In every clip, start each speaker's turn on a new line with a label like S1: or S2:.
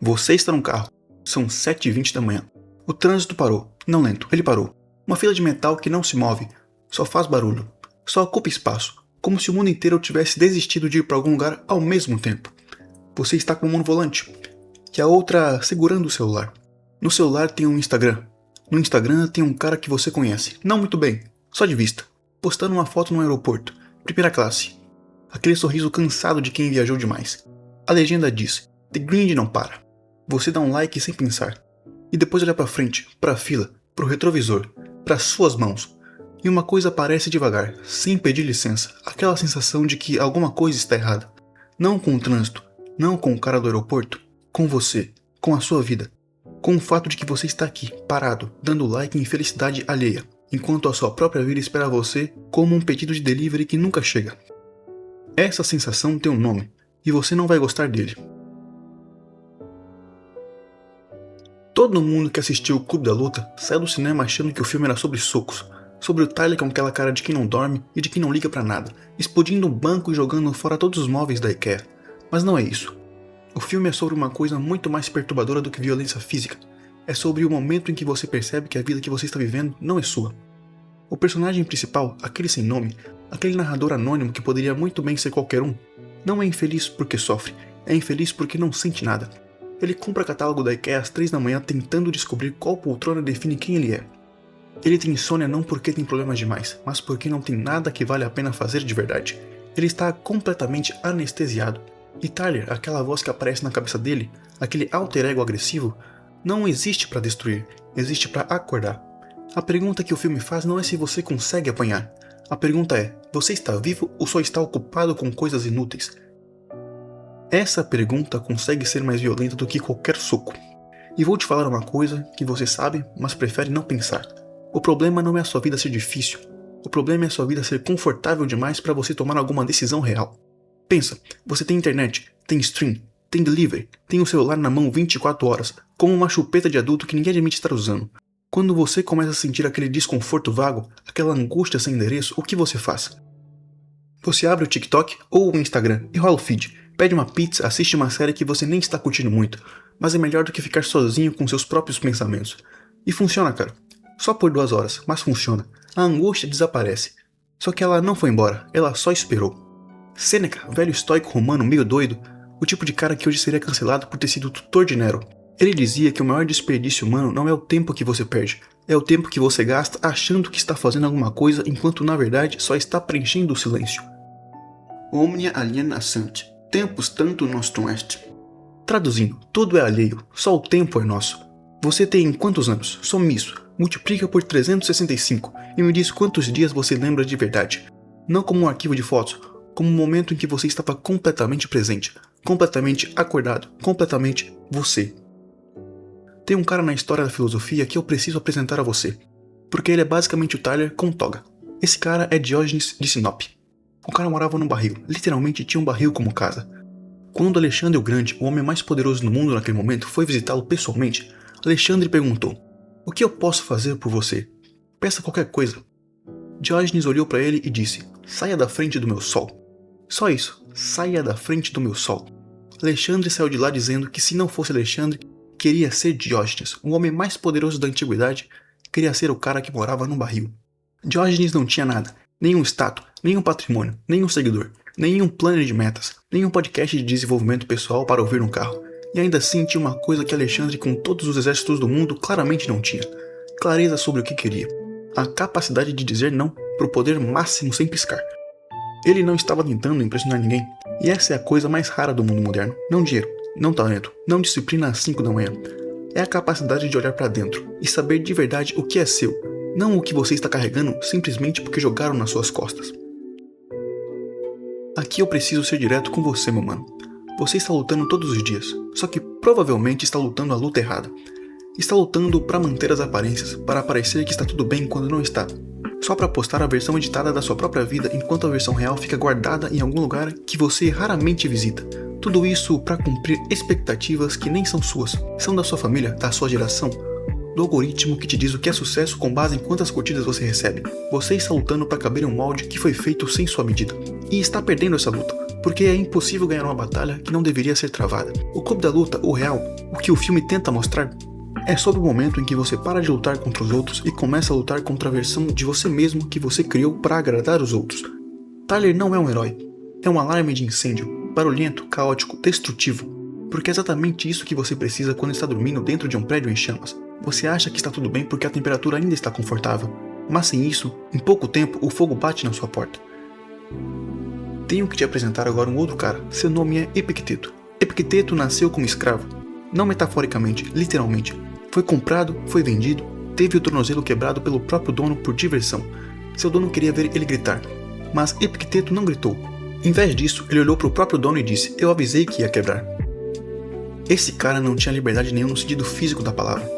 S1: Você está no carro. São 7h20 da manhã. O trânsito parou. Não lento, ele parou. Uma fila de metal que não se move. Só faz barulho. Só ocupa espaço. Como se o mundo inteiro tivesse desistido de ir para algum lugar ao mesmo tempo. Você está com uma mão no volante. E a outra segurando o celular. No celular tem um Instagram. No Instagram tem um cara que você conhece. Não muito bem. Só de vista. Postando uma foto no aeroporto. Primeira classe. Aquele sorriso cansado de quem viajou demais. A legenda diz: The Grind não para. Você dá um like sem pensar. E depois olha pra frente, pra fila, pro retrovisor, pras suas mãos. E uma coisa aparece devagar, sem pedir licença. Aquela sensação de que alguma coisa está errada. Não com o trânsito, não com o cara do aeroporto, com você, com a sua vida. Com o fato de que você está aqui, parado, dando like em felicidade alheia, enquanto a sua própria vida espera você como um pedido de delivery que nunca chega. Essa sensação tem um nome, e você não vai gostar dele. Todo mundo que assistiu o Clube da Luta saiu do cinema achando que o filme era sobre socos, sobre o Tyler com aquela cara de quem não dorme e de quem não liga pra nada, explodindo um banco e jogando fora todos os móveis da IKEA. Mas não é isso. O filme é sobre uma coisa muito mais perturbadora do que violência física. É sobre o momento em que você percebe que a vida que você está vivendo não é sua. O personagem principal, aquele sem nome, aquele narrador anônimo que poderia muito bem ser qualquer um, não é infeliz porque sofre, é infeliz porque não sente nada. Ele compra catálogo da IKEA às 3 da manhã tentando descobrir qual poltrona define quem ele é. Ele tem insônia não porque tem problemas demais, mas porque não tem nada que vale a pena fazer de verdade. Ele está completamente anestesiado. E Tyler, aquela voz que aparece na cabeça dele, aquele alter ego agressivo, não existe para destruir, existe para acordar. A pergunta que o filme faz não é se você consegue apanhar. A pergunta é, você está vivo ou só está ocupado com coisas inúteis? Essa pergunta consegue ser mais violenta do que qualquer soco. E vou te falar uma coisa que você sabe, mas prefere não pensar. O problema não é a sua vida ser difícil. O problema é a sua vida ser confortável demais para você tomar alguma decisão real. Pensa, você tem internet, tem stream, tem delivery, tem o celular na mão 24 horas, como uma chupeta de adulto que ninguém admite estar usando. Quando você começa a sentir aquele desconforto vago, aquela angústia sem endereço, o que você faz? Você abre o TikTok ou o Instagram e rola o feed. Pede uma pizza, assiste uma série que você nem está curtindo muito, mas é melhor do que ficar sozinho com seus próprios pensamentos. E funciona, cara. Só por 2 horas, mas funciona. A angústia desaparece. Só que ela não foi embora, ela só esperou. Sêneca, velho estoico romano meio doido, o tipo de cara que hoje seria cancelado por ter sido tutor de Nero. Ele dizia que o maior desperdício humano não é o tempo que você perde, é o tempo que você gasta achando que está fazendo alguma coisa enquanto na verdade só está preenchendo o silêncio. Omnia aliena sunt. Tempus tanto nostrum est. Traduzindo, tudo é alheio, só o tempo é nosso. Você tem quantos anos? Some isso, multiplica por 365 e me diz quantos dias você lembra de verdade. Não como um arquivo de fotos, como um momento em que você estava completamente presente, completamente acordado, completamente você. Tem um cara na história da filosofia que eu preciso apresentar a você, porque ele é basicamente o Tyler com toga. Esse cara é Diógenes de Sinope. O cara morava num barril, literalmente tinha um barril como casa. Quando Alexandre o Grande, o homem mais poderoso do mundo naquele momento, foi visitá-lo pessoalmente, Alexandre perguntou: "O que eu posso fazer por você? Peça qualquer coisa." Diógenes olhou para ele e disse: "Saia da frente do meu sol." Só isso, saia da frente do meu sol. Alexandre saiu de lá dizendo que se não fosse Alexandre, queria ser Diógenes, o homem mais poderoso da antiguidade, queria ser o cara que morava num barril. Diógenes não tinha nada. Nenhum status, nenhum patrimônio, nenhum seguidor, nenhum plano de metas, nenhum podcast de desenvolvimento pessoal para ouvir no carro. E ainda assim tinha uma coisa que Alexandre, com todos os exércitos do mundo, claramente não tinha. Clareza sobre o que queria. A capacidade de dizer não para o poder máximo sem piscar. Ele não estava tentando impressionar ninguém. E essa é a coisa mais rara do mundo moderno. Não dinheiro, não talento, não disciplina às 5 da manhã. É a capacidade de olhar para dentro e saber de verdade o que é seu. Não o que você está carregando simplesmente porque jogaram nas suas costas. Aqui eu preciso ser direto com você, meu mano. Você está lutando todos os dias, só que provavelmente está lutando a luta errada. Está lutando para manter as aparências, para parecer que está tudo bem quando não está. Só para postar a versão editada da sua própria vida enquanto a versão real fica guardada em algum lugar que você raramente visita. Tudo isso para cumprir expectativas que nem são suas, são da sua família, da sua geração, do algoritmo que te diz o que é sucesso com base em quantas curtidas você recebe. Você está lutando para caber em um molde que foi feito sem sua medida. E está perdendo essa luta, porque é impossível ganhar uma batalha que não deveria ser travada. O Clube da Luta, o real, O que o filme tenta mostrar é sobre o momento em que você para de lutar contra os outros e começa a lutar contra a versão de você mesmo que você criou para agradar os outros. Tyler não é um herói, é um alarme de incêndio, barulhento, caótico, destrutivo, porque é exatamente isso que você precisa quando está dormindo dentro de um prédio em chamas. Você acha que está tudo bem porque a temperatura ainda está confortável, mas sem isso, em pouco tempo o fogo bate na sua porta. Tenho que te apresentar agora um outro cara, seu nome é Epicteto. Epicteto nasceu como escravo, não metaforicamente, literalmente. Foi comprado, foi vendido, teve o tornozelo quebrado pelo próprio dono por diversão. Seu dono queria ver ele gritar, mas Epicteto não gritou. Em vez disso, ele olhou para o próprio dono e disse: "Eu avisei que ia quebrar." Esse cara não tinha liberdade nenhuma no sentido físico da palavra.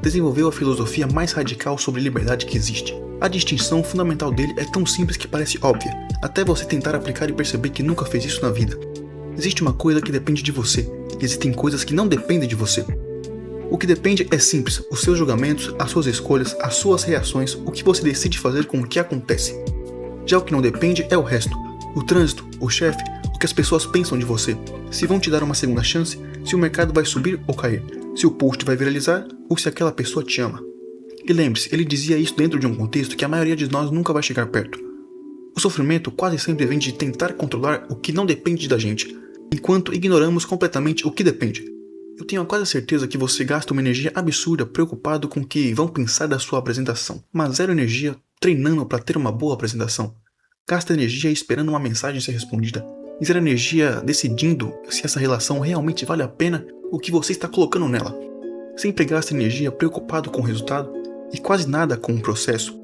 S1: Desenvolveu a filosofia mais radical sobre liberdade que existe. A distinção fundamental dele é tão simples que parece óbvia, até você tentar aplicar e perceber que nunca fez isso na vida. Existe uma coisa que depende de você, e existem coisas que não dependem de você. O que depende é simples, os seus julgamentos, as suas escolhas, as suas reações, o que você decide fazer com o que acontece. Já o que não depende é o resto, o trânsito, o chefe, o que as pessoas pensam de você, se vão te dar uma segunda chance, se o mercado vai subir ou cair, se o post vai viralizar ou se aquela pessoa te ama. E lembre-se, ele dizia isso dentro de um contexto que a maioria de nós nunca vai chegar perto. O sofrimento quase sempre vem de tentar controlar o que não depende da gente, enquanto ignoramos completamente o que depende. Eu tenho quase certeza que você gasta uma energia absurda preocupado com o que vão pensar da sua apresentação, mas zero energia treinando para ter uma boa apresentação. Gasta energia esperando uma mensagem ser respondida, e zero energia decidindo se essa relação realmente vale a pena o que você está colocando nela. Sempre gasta energia preocupado com o resultado e quase nada com o processo.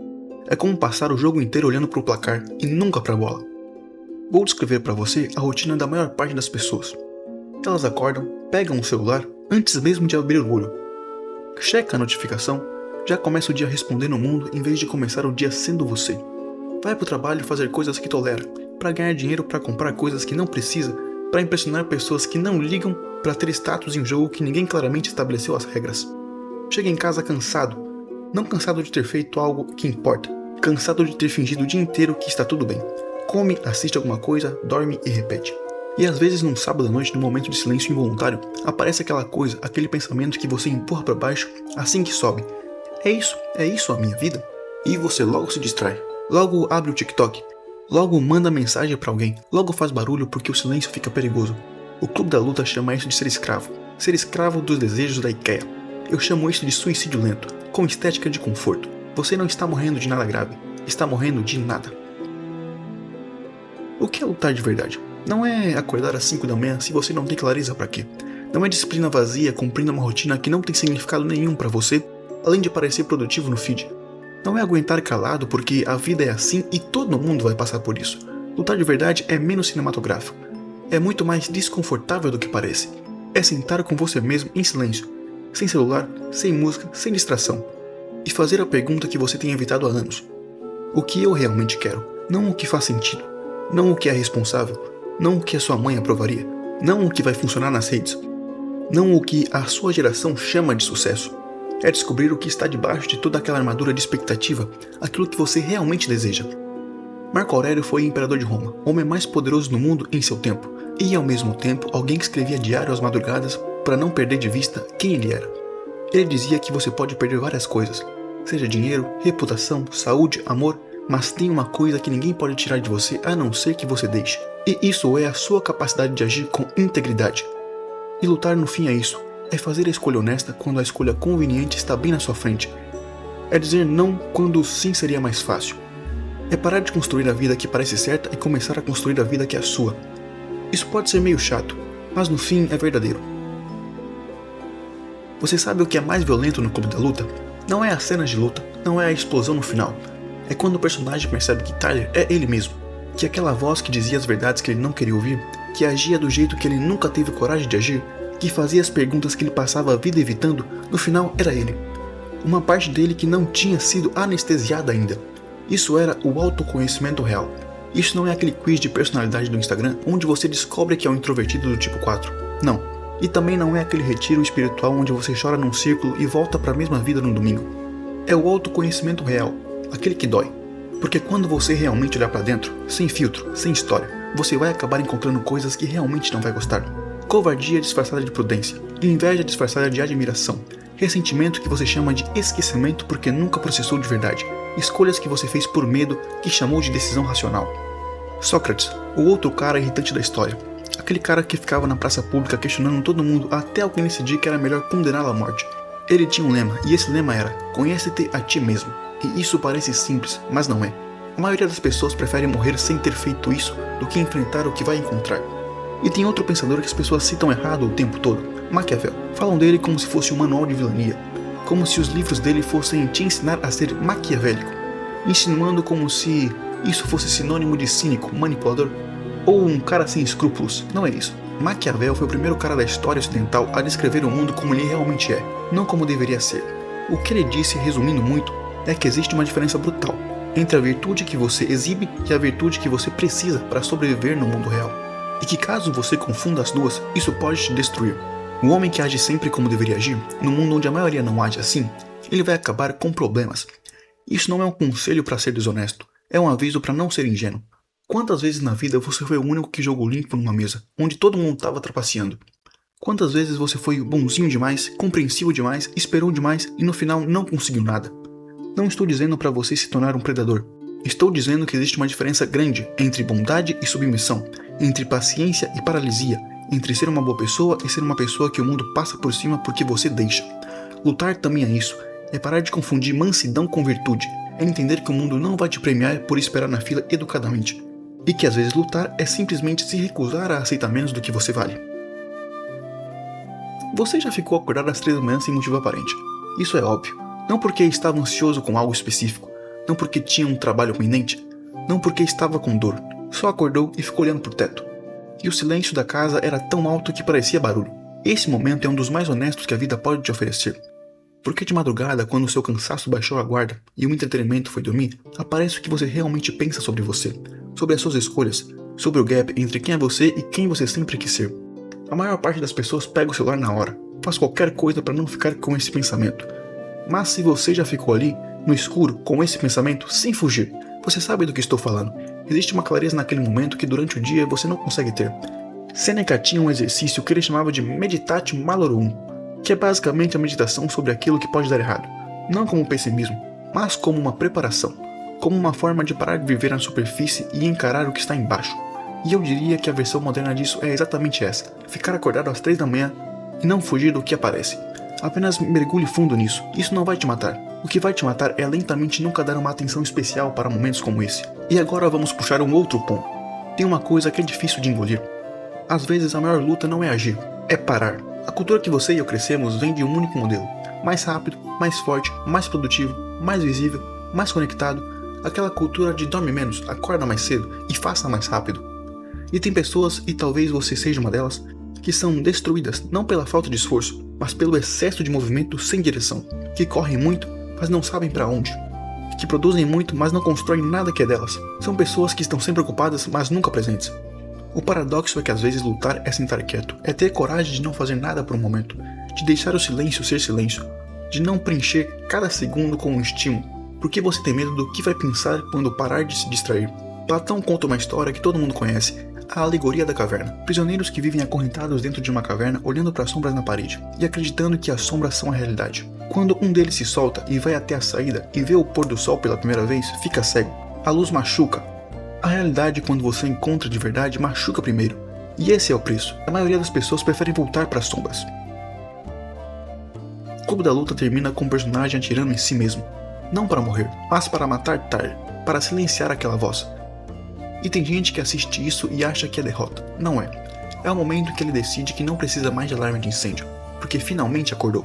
S1: É como passar o jogo inteiro olhando para o placar e nunca para a bola. Vou descrever para você a rotina da maior parte das pessoas. Elas acordam, pegam o celular antes mesmo de abrir o olho. Checa a notificação, já começa o dia respondendo o mundo em vez de começar o dia sendo você. Vai pro trabalho fazer coisas que tolera, para ganhar dinheiro para comprar coisas que não precisa, para impressionar pessoas que não ligam, para ter status em um jogo que ninguém claramente estabeleceu as regras. Chega em casa cansado, não cansado de ter feito algo que importa, cansado de ter fingido o dia inteiro que está tudo bem. Come, assiste alguma coisa, dorme e repete. E às vezes num sábado à noite, num momento de silêncio involuntário, aparece aquela coisa, aquele pensamento que você empurra para baixo assim que sobe. É isso a minha vida? E você logo se distrai, logo abre o TikTok, logo manda mensagem para alguém, logo faz barulho porque o silêncio fica perigoso. O Clube da Luta chama isso de ser escravo dos desejos da IKEA. Eu chamo isso de suicídio lento, com estética de conforto. Você não está morrendo de nada grave, está morrendo de nada. O que é lutar de verdade? Não é acordar às 5 da manhã se você não tem clareza para quê. Não é disciplina vazia cumprindo uma rotina que não tem significado nenhum para você, além de parecer produtivo no feed. Não é aguentar calado porque a vida é assim e todo mundo vai passar por isso. Lutar de verdade é menos cinematográfico. É muito mais desconfortável do que parece. É sentar com você mesmo em silêncio, sem celular, sem música, sem distração. E fazer a pergunta que você tem evitado há anos. O que eu realmente quero? Não o que faz sentido. Não o que é responsável. Não o que a sua mãe aprovaria. Não o que vai funcionar nas redes. Não o que a sua geração chama de sucesso. É descobrir o que está debaixo de toda aquela armadura de expectativa, aquilo que você realmente deseja. Marco Aurélio foi imperador de Roma, o homem mais poderoso do mundo em seu tempo, e ao mesmo tempo alguém que escrevia diário às madrugadas para não perder de vista quem ele era. Ele dizia que você pode perder várias coisas, seja dinheiro, reputação, saúde, amor, mas tem uma coisa que ninguém pode tirar de você a não ser que você deixe. E isso é a sua capacidade de agir com integridade. E lutar no fim é isso. É fazer a escolha honesta quando a escolha conveniente está bem na sua frente. É dizer não quando o sim seria mais fácil. É parar de construir a vida que parece certa e começar a construir a vida que é a sua. Isso pode ser meio chato, mas no fim é verdadeiro. Você sabe o que é mais violento no Clube da Luta? Não é as cenas de luta, não é a explosão no final. É quando o personagem percebe que Tyler é ele mesmo. Que aquela voz que dizia as verdades que ele não queria ouvir, que agia do jeito que ele nunca teve coragem de agir, que fazia as perguntas que ele passava a vida evitando, no final era ele. Uma parte dele que não tinha sido anestesiada ainda. Isso era o autoconhecimento real. Isso não é aquele quiz de personalidade do Instagram onde você descobre que é um introvertido do tipo 4. Não. E também não é aquele retiro espiritual onde você chora num círculo e volta para a mesma vida no domingo. É o autoconhecimento real, aquele que dói. Porque quando você realmente olhar para dentro, sem filtro, sem história, você vai acabar encontrando coisas que realmente não vai gostar. Covardia disfarçada de prudência, inveja disfarçada de admiração, ressentimento que você chama de esquecimento porque nunca processou de verdade, escolhas que você fez por medo que chamou de decisão racional. Sócrates, o outro cara irritante da história. Aquele cara que ficava na praça pública questionando todo mundo até alguém decidir que era melhor condená-lo à morte. Ele tinha um lema, e esse lema era: conhece-te a ti mesmo. E isso parece simples, mas não é. A maioria das pessoas prefere morrer sem ter feito isso do que enfrentar o que vai encontrar. E tem outro pensador que as pessoas citam errado o tempo todo, Maquiavel. Falam dele como se fosse um manual de vilania, como se os livros dele fossem te ensinar a ser maquiavélico, insinuando como se isso fosse sinônimo de cínico, manipulador ou um cara sem escrúpulos. Não é isso. Maquiavel foi o primeiro cara da história ocidental a descrever o mundo como ele realmente é, não como deveria ser. O que ele disse, resumindo muito, é que existe uma diferença brutal entre a virtude que você exibe e a virtude que você precisa para sobreviver no mundo real. E que caso você confunda as duas, isso pode te destruir. O homem que age sempre como deveria agir, no mundo onde a maioria não age assim, ele vai acabar com problemas. Isso não é um conselho para ser desonesto, é um aviso para não ser ingênuo. Quantas vezes na vida você foi o único que jogou limpo numa mesa, onde todo mundo estava trapaceando? Quantas vezes você foi bonzinho demais, compreensivo demais, esperou demais e no final não conseguiu nada? Não estou dizendo para você se tornar um predador. Estou dizendo que existe uma diferença grande entre bondade e submissão, entre paciência e paralisia, entre ser uma boa pessoa e ser uma pessoa que o mundo passa por cima porque você deixa. Lutar também é isso, é parar de confundir mansidão com virtude, é entender que o mundo não vai te premiar por esperar na fila educadamente, e que às vezes lutar é simplesmente se recusar a aceitar menos do que você vale. Você já ficou acordado às 3 da manhã sem motivo aparente. Isso é óbvio. Não porque estava ansioso com algo específico, não porque tinha um trabalho pendente, não porque estava com dor, só acordou e ficou olhando pro teto. E o silêncio da casa era tão alto que parecia barulho. Esse momento é um dos mais honestos que a vida pode te oferecer. Porque de madrugada, quando o seu cansaço baixou a guarda e o entretenimento foi dormir, aparece o que você realmente pensa sobre você, sobre as suas escolhas, sobre o gap entre quem é você e quem você sempre quis ser. A maior parte das pessoas pega o celular na hora, faz qualquer coisa para não ficar com esse pensamento. Mas se você já ficou ali, no escuro, com esse pensamento, sem fugir, você sabe do que estou falando. Existe uma clareza naquele momento que durante o dia você não consegue ter. Sêneca tinha um exercício que ele chamava de meditatio malorum, que é basicamente a meditação sobre aquilo que pode dar errado. Não como pessimismo, mas como uma preparação, como uma forma de parar de viver na superfície e encarar o que está embaixo. E eu diria que a versão moderna disso é exatamente essa, ficar acordado às 3 da manhã e não fugir do que aparece. Apenas mergulhe fundo nisso, isso não vai te matar. O que vai te matar é lentamente nunca dar uma atenção especial para momentos como esse. E agora vamos puxar um outro ponto. Tem uma coisa que é difícil de engolir. Às vezes a maior luta não é agir, é parar. A cultura que você e eu crescemos vem de um único modelo. Mais rápido, mais forte, mais produtivo, mais visível, mais conectado. Aquela cultura de dorme menos, acorda mais cedo e faça mais rápido. E tem pessoas, e talvez você seja uma delas, que são destruídas não pela falta de esforço, mas pelo excesso de movimento sem direção, que correm muito, mas não sabem para onde, que produzem muito, mas não constroem nada que é delas. São pessoas que estão sempre ocupadas, mas nunca presentes. O paradoxo é que às vezes lutar é sentar quieto, é ter coragem de não fazer nada por um momento, de deixar o silêncio ser silêncio, de não preencher cada segundo com um estímulo, porque você tem medo do que vai pensar quando parar de se distrair. Platão conta uma história que todo mundo conhece, a alegoria da caverna. Prisioneiros que vivem acorrentados dentro de uma caverna olhando para as sombras na parede e acreditando que as sombras são a realidade. Quando um deles se solta e vai até a saída e vê o pôr do sol pela primeira vez, fica cego. A luz machuca. A realidade, quando você encontra de verdade, machuca primeiro. E esse é o preço. A maioria das pessoas preferem voltar para as sombras. O Clube da Luta termina com o personagem atirando em si mesmo. Não para morrer, mas para matar Tyler, para silenciar aquela voz. E tem gente que assiste isso e acha que é derrota. Não é. É o momento que ele decide que não precisa mais de alarme de incêndio, porque finalmente acordou.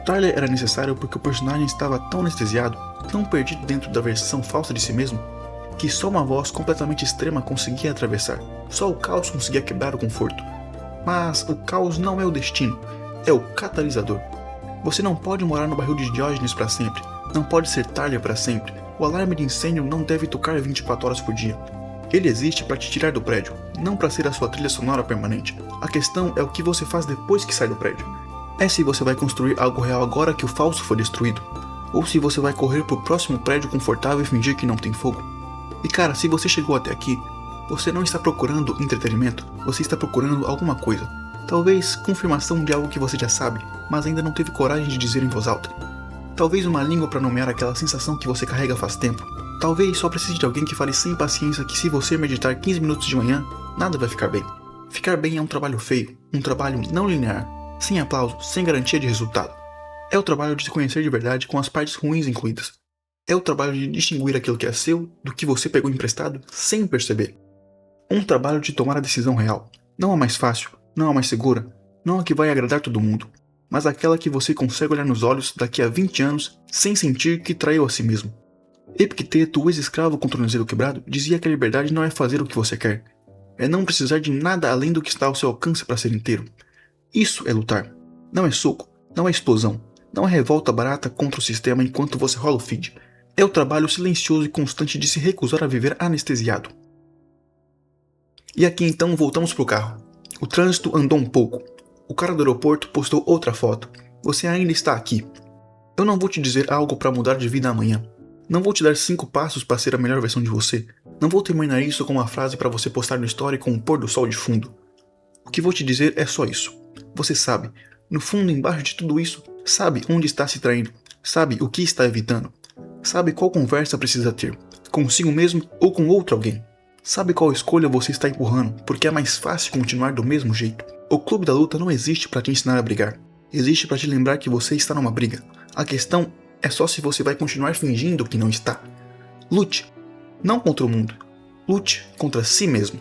S1: Tyler era necessário porque o personagem estava tão anestesiado, tão perdido dentro da versão falsa de si mesmo, que só uma voz completamente extrema conseguia atravessar. Só o caos conseguia quebrar o conforto. Mas o caos não é o destino, é o catalisador. Você não pode morar no barril de Diógenes para sempre, não pode ser Tyler para sempre. O alarme de incêndio não deve tocar 24 horas por dia. Ele existe para te tirar do prédio, não para ser a sua trilha sonora permanente. A questão é o que você faz depois que sai do prédio. É se você vai construir algo real agora que o falso foi destruído, ou se você vai correr pro próximo prédio confortável e fingir que não tem fogo. E cara, se você chegou até aqui, você não está procurando entretenimento, você está procurando alguma coisa. Talvez confirmação de algo que você já sabe, mas ainda não teve coragem de dizer em voz alta. Talvez uma língua para nomear aquela sensação que você carrega faz tempo. Talvez só precise de alguém que fale sem paciência que se você meditar 15 minutos de manhã, nada vai ficar bem. Ficar bem é um trabalho feio, um trabalho não linear, sem aplauso, sem garantia de resultado. É o trabalho de se conhecer de verdade com as partes ruins incluídas. É o trabalho de distinguir aquilo que é seu do que você pegou emprestado sem perceber. Um trabalho de tomar a decisão real. Não a mais fácil, não a mais segura, não a que vai agradar todo mundo, mas aquela que você consegue olhar nos olhos daqui a 20 anos sem sentir que traiu a si mesmo. Epicteto, o ex-escravo com o tornozelo quebrado, dizia que a liberdade não é fazer o que você quer. É não precisar de nada além do que está ao seu alcance para ser inteiro. Isso é lutar. Não é soco, não é explosão, não é revolta barata contra o sistema enquanto você rola o feed. É o trabalho silencioso e constante de se recusar a viver anestesiado. E aqui então voltamos pro carro. O trânsito andou um pouco. O cara do aeroporto postou outra foto. Você ainda está aqui. Eu não vou te dizer algo para mudar de vida amanhã. Não vou te dar 5 passos para ser a melhor versão de você. Não vou terminar isso com uma frase para você postar no story com o pôr do sol de fundo. O que vou te dizer é só isso. Você sabe, no fundo, embaixo de tudo isso, sabe onde está se traindo, sabe o que está evitando, sabe qual conversa precisa ter, consigo mesmo ou com outro alguém. Sabe qual escolha você está empurrando, porque é mais fácil continuar do mesmo jeito. O clube da luta não existe para te ensinar a brigar. Existe para te lembrar que você está numa briga. A questão é só se você vai continuar fingindo que não está. Lute, não contra o mundo. Lute contra si mesmo.